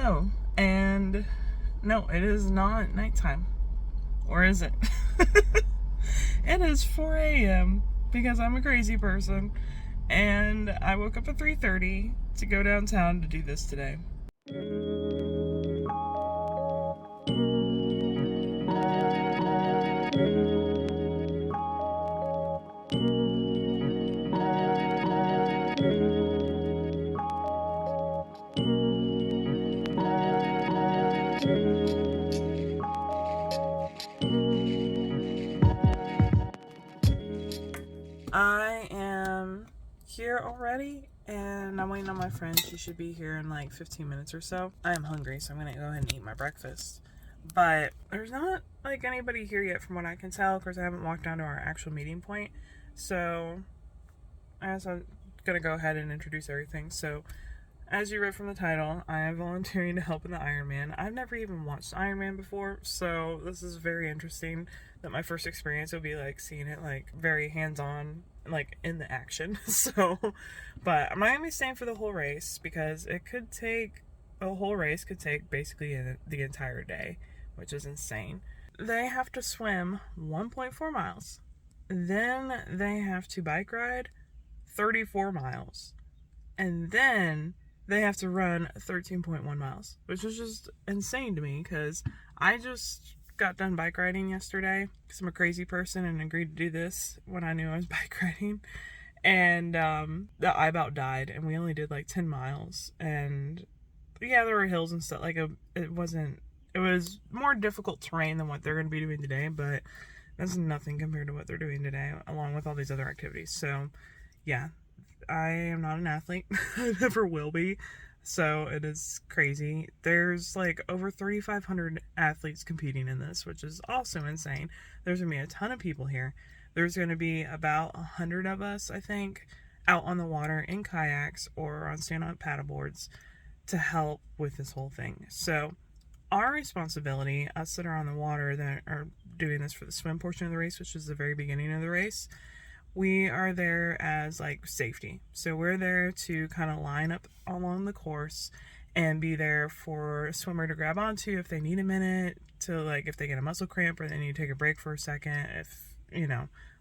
Hello, and no, it is not nighttime. Or is it? It is 4 a.m. because I'm a crazy person, and I woke up at 3:30 to go downtown to do this today. I am here already, and I'm waiting on my friend. She should be here in like 15 minutes or so. I am hungry, so I'm gonna go ahead and eat my breakfast. But there's not like anybody here yet from what I can tell. Of course, I haven't walked down to our actual meeting point. So I guess I'm gonna go ahead and introduce everything. So as you read from the title, I am volunteering to help in the Ironman. I've never even watched Ironman before, so this is very interesting that my first experience will be like seeing it like very hands-on, like in the action. But I'm not gonna be staying for the whole race because the whole race could take basically the entire day, which is insane. They have to swim 1.4 miles. Then they have to bike ride 34 miles. And then they have to run 13.1 miles, which is just insane to me because I just got done bike riding yesterday because I'm a crazy person and agreed to do this when I knew I was bike riding. And I about died, and we only did like 10 miles. And yeah, there were hills and stuff. It was more difficult terrain than what they're going to be doing today, but that's nothing compared to what they're doing today, along with all these other activities. So yeah, I am not an athlete. I never will be. So it is crazy. There's like over 3,500 athletes competing in this, which is also insane. There's going to be a ton of people here. There's going to be about 100 of us, I think, out on the water in kayaks or on stand-up paddleboards to help with this whole thing. So our responsibility, us that are on the water that are doing this for the swim portion of the race, which is the very beginning of the race, we are there as like safety. So we're there to kind of line up along the course and be there for a swimmer to grab onto if they need a minute, to like if they get a muscle cramp or they need to take a break for a second, if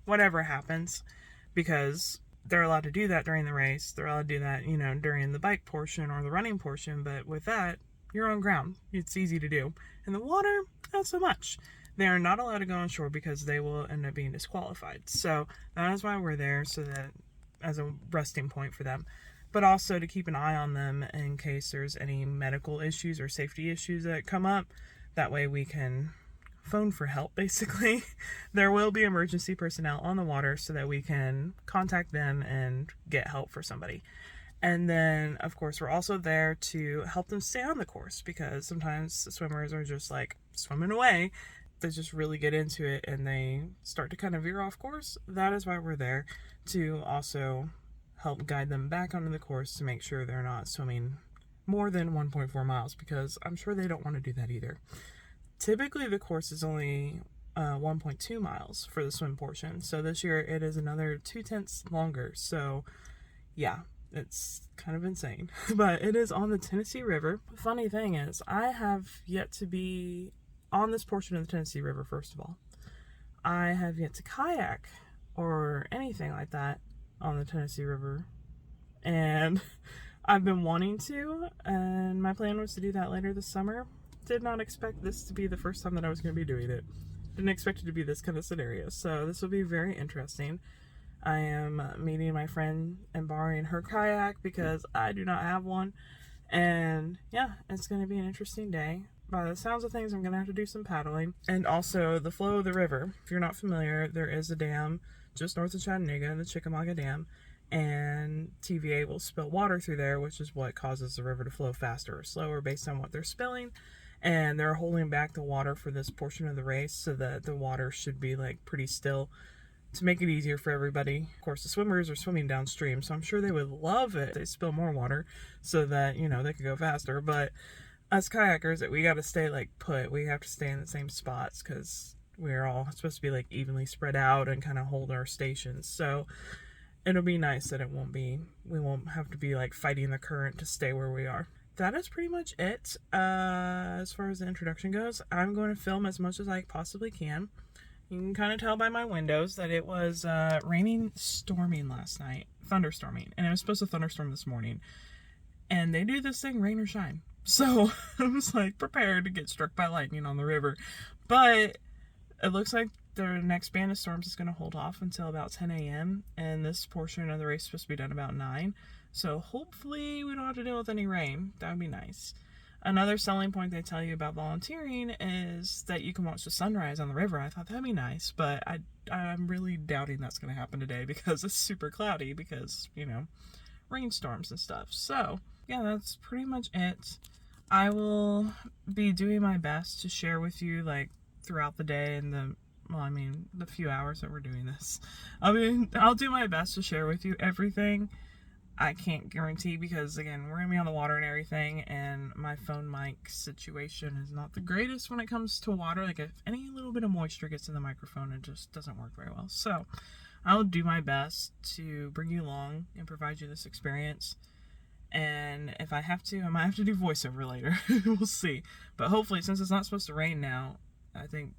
whatever happens, because they're allowed to do that during the race. They're allowed to do that, during the bike portion or the running portion, but with that, you're on ground. It's easy to do. In the water, not so much. They are not allowed to go on shore because they will end up being disqualified. So that is why we're there, so that as a resting point for them, but also to keep an eye on them in case there's any medical issues or safety issues that come up. That way we can phone for help, basically. There will be emergency personnel on the water so that we can contact them and get help for somebody. And then, of course, we're also there to help them stay on the course, because sometimes the swimmers are just like swimming away. They just really get into it and they start to kind of veer off course. That is why we're there, to also help guide them back onto the course to make sure they're not swimming more than 1.4 miles, because I'm sure they don't want to do that either. Typically, the course is only 1.2 miles for the swim portion. So this year it is another 2/10 longer. So yeah, it's kind of insane. But it is on the Tennessee River. Funny thing is, I have yet to be on this portion of the Tennessee River, first of all. I have yet to kayak or anything like that on the Tennessee River. And I've been wanting to, and my plan was to do that later this summer. Did not expect this to be the first time that I was going to be doing it. Didn't expect it to be this kind of scenario. So this will be very interesting. I am meeting my friend and borrowing her kayak because I do not have one. And yeah, it's going to be an interesting day. By the sounds of things, I'm going to have to do some paddling. And also the flow of the river. If you're not familiar, there is a dam just north of Chattanooga, the Chickamauga Dam. And TVA will spill water through there, which is what causes the river to flow faster or slower based on what they're spilling. And they're holding back the water for this portion of the race so that the water should be like pretty still, to make it easier for everybody. Of course, the swimmers are swimming downstream, so I'm sure they would love it if they spill more water so that, they could go faster. But us kayakers, we got to stay like put. We have to stay in the same spots because we're all supposed to be like evenly spread out and kind of hold our stations. So it'll be nice that we won't have to be like fighting the current to stay where we are. that is pretty much it. As far as the introduction goes, I'm going to film as much as I possibly can. You can kind of tell by my windows that it was raining, storming last night, thunderstorming, and it was supposed to thunderstorm this morning. And they do this thing, rain or shine. So I was like prepared to get struck by lightning on the river. But it looks like the next band of storms is going to hold off until about 10 a.m. And this portion of the race is supposed to be done about 9. So hopefully we don't have to deal with any rain. That would be nice. Another selling point they tell you about volunteering is that you can watch the sunrise on the river. I thought that'd be nice, but I'm really doubting that's going to happen today because it's super cloudy because, you know, rainstorms and stuff. So yeah, that's pretty much it. I will be doing my best to share with you like throughout the day and the few hours that we're doing this. I'll do my best to share with you everything. I can't guarantee because, again, we're going to be on the water and everything, and my phone mic situation is not the greatest when it comes to water. Like, if any little bit of moisture gets in the microphone, it just doesn't work very well. So, I'll do my best to bring you along and provide you this experience. And if I have to, I might have to do voiceover later. We'll see. But hopefully, since it's not supposed to rain now, I think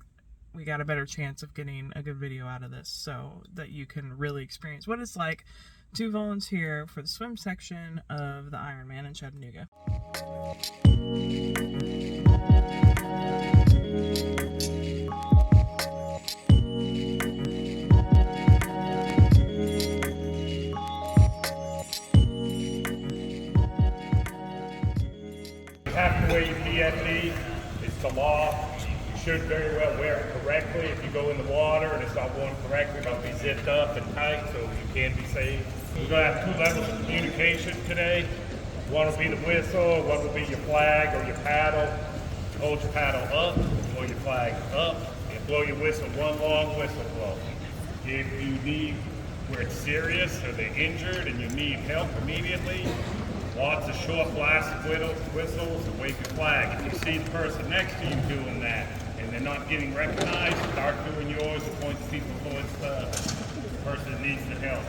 we got a better chance of getting a good video out of this so that you can really experience what it's like to volunteer for the swim section of the Ironman in Chattanooga. You have to wear your PFD. It's the law. You should very well wear it correctly. If you go in the water and it's not going correctly, it'll be zipped up and tight so you can be safe. We're going to have 2 levels of communication today. One will be the whistle, one will be your flag or your paddle. Hold your paddle up, blow your flag up, and blow your whistle, one long whistle blow. If you need, where it's serious or they're injured and you need help immediately, lots of short blast whistles and wave your flag. If you see the person next to you doing that and they're not getting recognized, start doing yours and point the people towards the person that needs the help.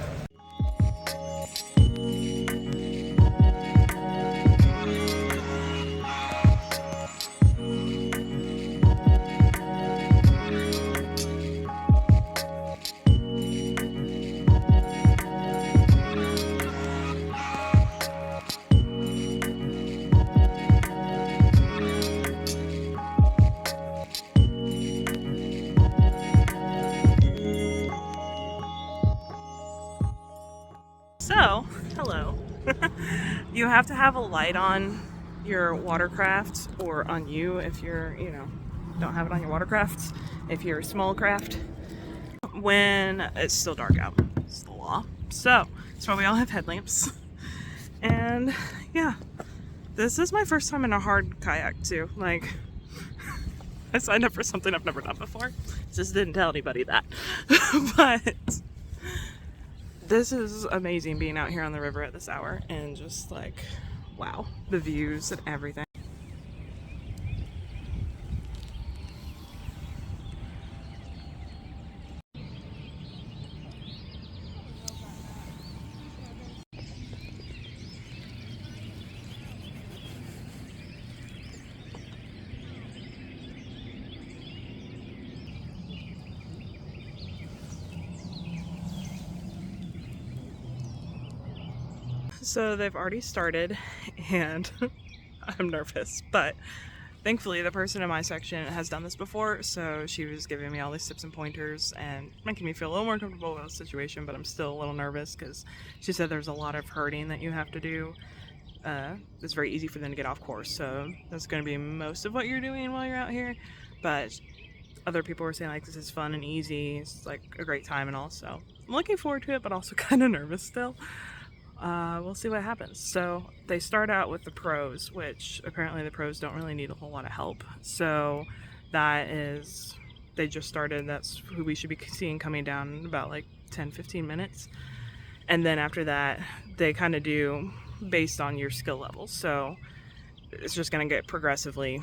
So, hello. You have to have a light on your watercraft, or on you if you're, don't have it on your watercraft, if you're a small craft, when it's still dark out. It's the law. So, that's why we all have headlamps. And, yeah, this is my first time in a hard kayak, too. Like, I signed up for something I've never done before. Just didn't tell anybody that. But this is amazing being out here on the river at this hour and just like, wow, the views and everything. So they've already started and I'm nervous, but thankfully the person in my section has done this before, so she was giving me all these tips and pointers and making me feel a little more comfortable with the situation, but I'm still a little nervous because she said there's a lot of herding that you have to do. It's very easy for them to get off course, so that's going to be most of what you're doing while you're out here, but other people were saying like this is fun and easy, it's like a great time and all, so I'm looking forward to it, but also kind of nervous still. We'll see what happens. So they start out with the pros, which apparently the pros don't really need a whole lot of help. So that is, they just started, that's who we should be seeing coming down in about like 10-15 minutes. And then after that, they kind of do based on your skill levels. So it's just going to get progressively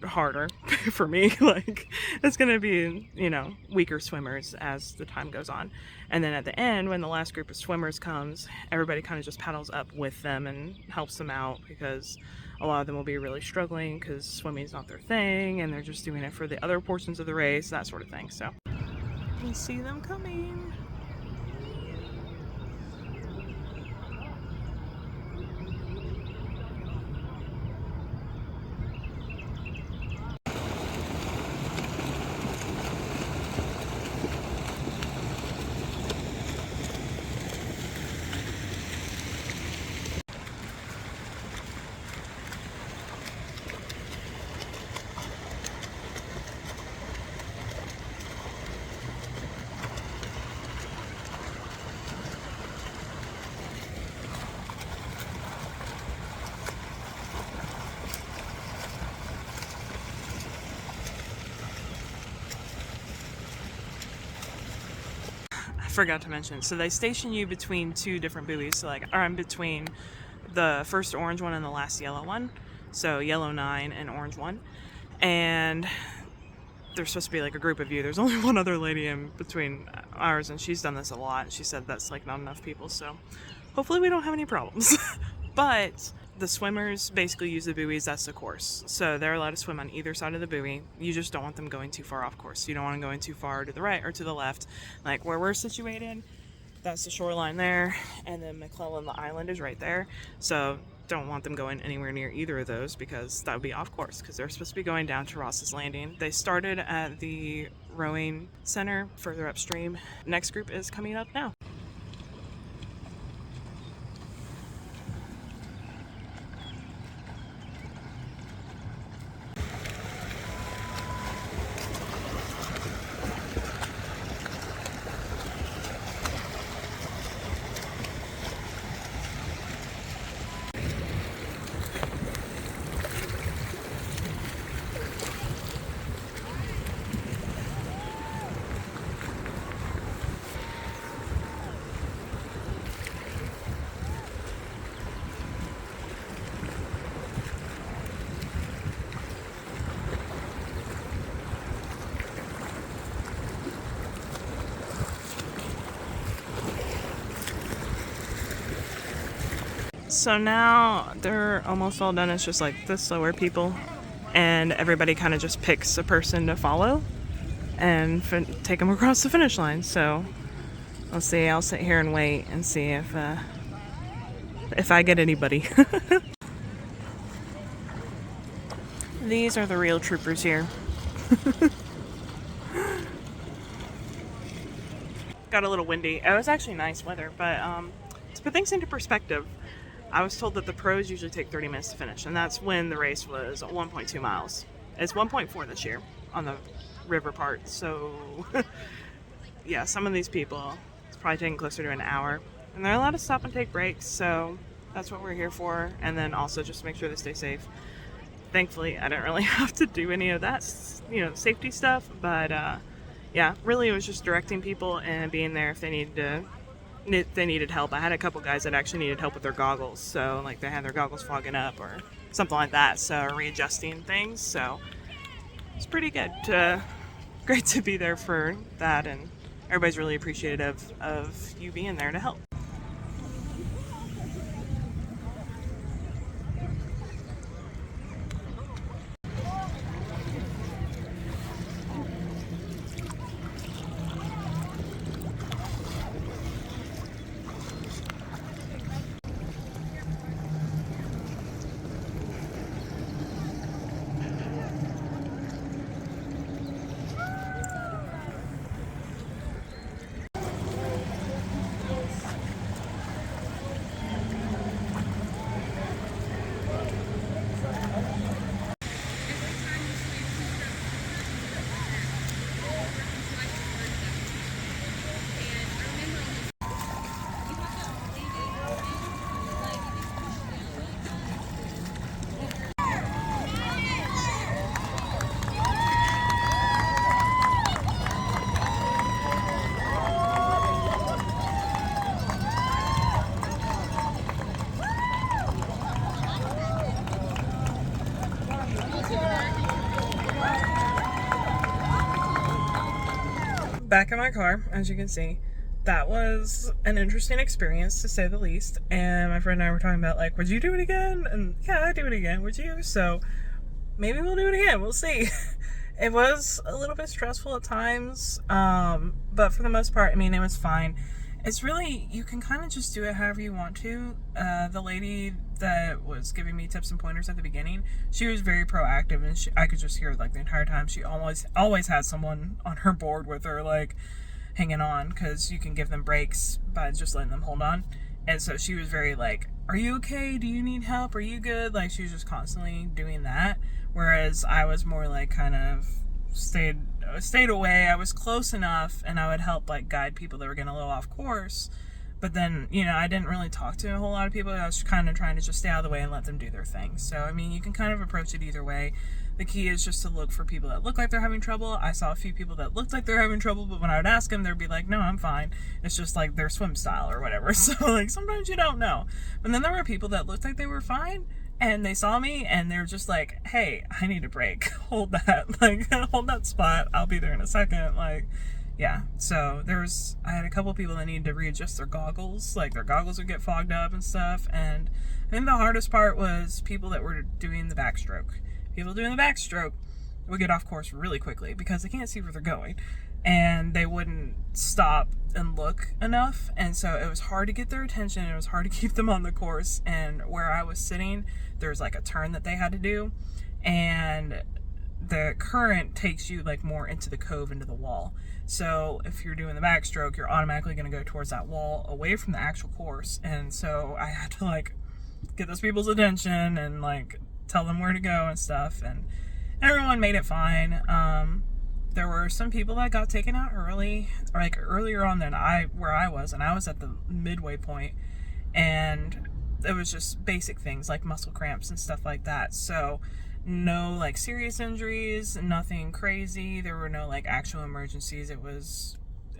harder for me. Like, it's gonna be, you know, weaker swimmers as the time goes on. And then at the end, when the last group of swimmers comes, everybody kind of just paddles up with them and helps them out, because a lot of them will be really struggling because swimming is not their thing and they're just doing it for the other portions of the race, that sort of thing. So we see them coming. Forgot to mention, so they station you between two different buoys. So like, I'm between the first orange one and the last yellow one, so yellow 9 and orange 1, and there's supposed to be like a group of you. There's only one other lady in between ours, and she's done this a lot. She said that's like not enough people, so hopefully we don't have any problems. But the swimmers basically use the buoys. That's the course, so they're allowed to swim on either side of the buoy. You just don't want them going too far off course. You don't want them going too far to the right or to the left. Like where we're situated, that's the shoreline there, and then McClellan, the island, is right there. So don't want them going anywhere near either of those, because that would be off course, because they're supposed to be going down to Ross's Landing. They started at the rowing center further upstream. Next group is coming up now. So now they're almost all done. It's just like the slower people, and everybody kind of just picks a person to follow and take them across the finish line. So let's see. I'll sit here and wait and see if I get anybody. These are the real troopers here. Got a little windy. It was actually nice weather, but to put things into perspective, I was told that the pros usually take 30 minutes to finish, and that's when the race was 1.2 miles. It's 1.4 this year on the river part, so yeah, some of these people, it's probably taking closer to an hour, and they're allowed to stop and take breaks, so that's what we're here for, and then also just to make sure they stay safe. Thankfully, I didn't really have to do any of that, you know, safety stuff, but yeah, really it was just directing people and being there if they needed help. I had a couple guys that actually needed help with their goggles, so like they had their goggles fogging up or something like that, so readjusting things. So it's pretty good. Great to be there for that, and everybody's really appreciative of you being there to help. back in my car, as you can see, that was an interesting experience to say the least. And my friend and I were talking about, like, would you do it again? And yeah, I'd do it again. Would you? So maybe we'll do it again. We'll see. It was a little bit stressful at times, but for the most part, I mean, it was fine. It's really, you can kind of just do it however you want to. The lady that was giving me tips and pointers at the beginning, she was very proactive, and I could just hear, like, the entire time. She always had someone on her board with her, like, hanging on, because you can give them breaks by just letting them hold on. And so she was very like, are you okay? Do you need help? Are you good? Like, she was just constantly doing that. Whereas I was more like kind of stayed away. I was close enough, and I would help like guide people that were getting a little off course. But then, you know, I didn't really talk to a whole lot of people. I was kind of trying to just stay out of the way and let them do their thing. So, I mean, you can kind of approach it either way. The key is just to look for people that look like they're having trouble. I saw a few people that looked like they're having trouble, but when I would ask them, they'd be like, no, I'm fine. It's just like their swim style or whatever. So, like, sometimes you don't know. But then there were people that looked like they were fine, and they saw me, and they're just like, hey, I need a break. Hold that. Like, hold that spot. I'll be there in a second. Like, yeah. So I had a couple people that needed to readjust their goggles. Like, their goggles would get fogged up and stuff. And I think the hardest part was people that were doing the backstroke. People doing the backstroke would get off course really quickly because they can't see where they're going. And they wouldn't stop and look enough. And so it was hard to get their attention. It was hard to keep them on the course. And where I was sitting, there's like a turn that they had to do. And the current takes you like more into the cove, into the wall. So if you're doing the backstroke, you're automatically going to go towards that wall away from the actual course. And so I had to like get those people's attention and like tell them where to go and stuff, and everyone made it fine. There were some people that got taken out early, like earlier on than where I was, and I was at the midway point, and it was just basic things like muscle cramps and stuff like that. So no like serious injuries, nothing crazy. There were no like actual emergencies.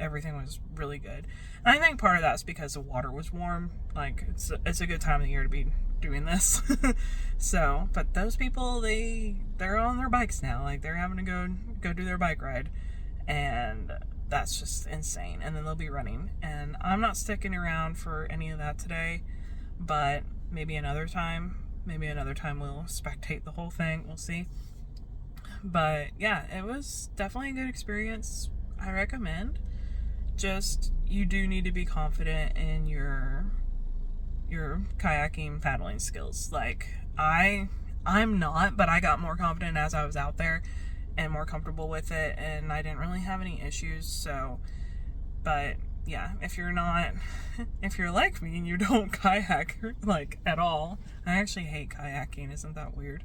Everything was really good. And I think part of that's because the water was warm. Like, it's a good time of the year to be doing this. So, but those people, they're on their bikes now. Like, they're having to go do their bike ride. And that's just insane. And then they'll be running. And I'm not sticking around for any of that today. But maybe another time. Maybe another time we'll spectate the whole thing. We'll see. But, yeah, it was definitely a good experience. I recommend. Just, you do need to be confident in your kayaking paddling skills. Like, I'm not, but I got more confident as I was out there and more comfortable with it, and I didn't really have any issues. So, but yeah, if you're like me and you don't kayak like at all, I actually hate kayaking. Isn't that weird?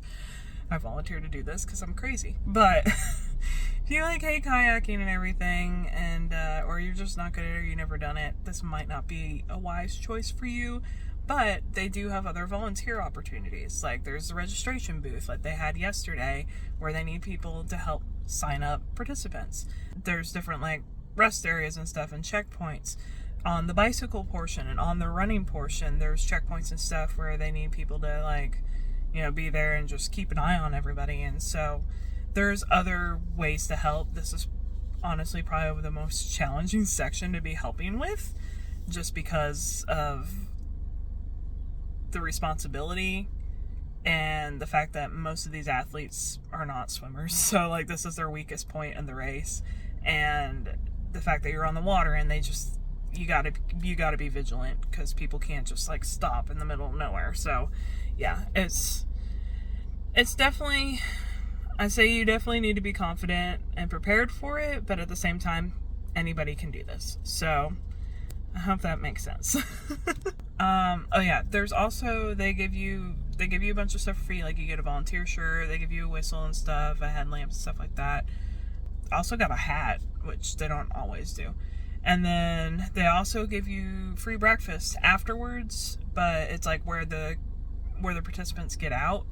I volunteered to do this because I'm crazy. But if you like hate kayaking and everything, and or you're just not good at it, or you've never done it, this might not be a wise choice for you. But they do have other volunteer opportunities. Like, there's the registration booth like they had yesterday, where they need people to help sign up participants. There's different like rest areas and stuff and checkpoints. On the bicycle portion and on the running portion, there's checkpoints and stuff where they need people to like, you know, be there and just keep an eye on everybody. And so there's other ways to help. This is honestly probably the most challenging section to be helping with, just because of the responsibility and the fact that most of these athletes are not swimmers. So like, this is their weakest point in the race, and the fact that you're on the water and you gotta be vigilant, because people can't just like stop in the middle of nowhere. So yeah, it's definitely, I say you definitely need to be confident and prepared for it, but at the same time, anybody can do this. So I hope that makes sense. Oh yeah, there's also, they give you a bunch of stuff for free. Like, you get a volunteer shirt, they give you a whistle and stuff, a headlamp and stuff like that. I also got a hat, which they don't always do. And then they also give you free breakfast afterwards, but it's like where the participants get out,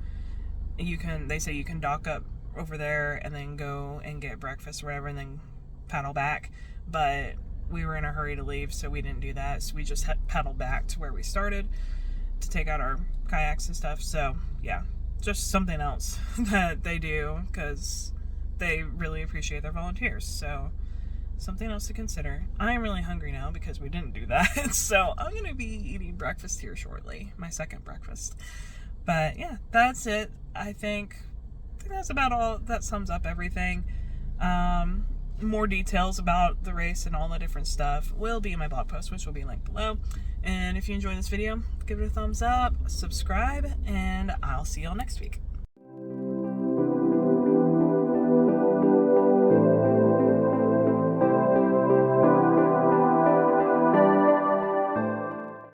they say you can dock up over there and then go and get breakfast or whatever and then paddle back. But we were in a hurry to leave, so we didn't do that. So we just paddled back to where we started to take out our kayaks and stuff. So yeah, just something else that they do, because they really appreciate their volunteers. So something else to consider. I am really hungry now because we didn't do that. So I'm going to be eating breakfast here shortly, my second breakfast. But yeah, that's it. I think that's about all. That sums up everything. More details about the race and all the different stuff will be in my blog post, which will be linked below. And if you enjoyed this video, give it a thumbs up, subscribe, and I'll see y'all next week.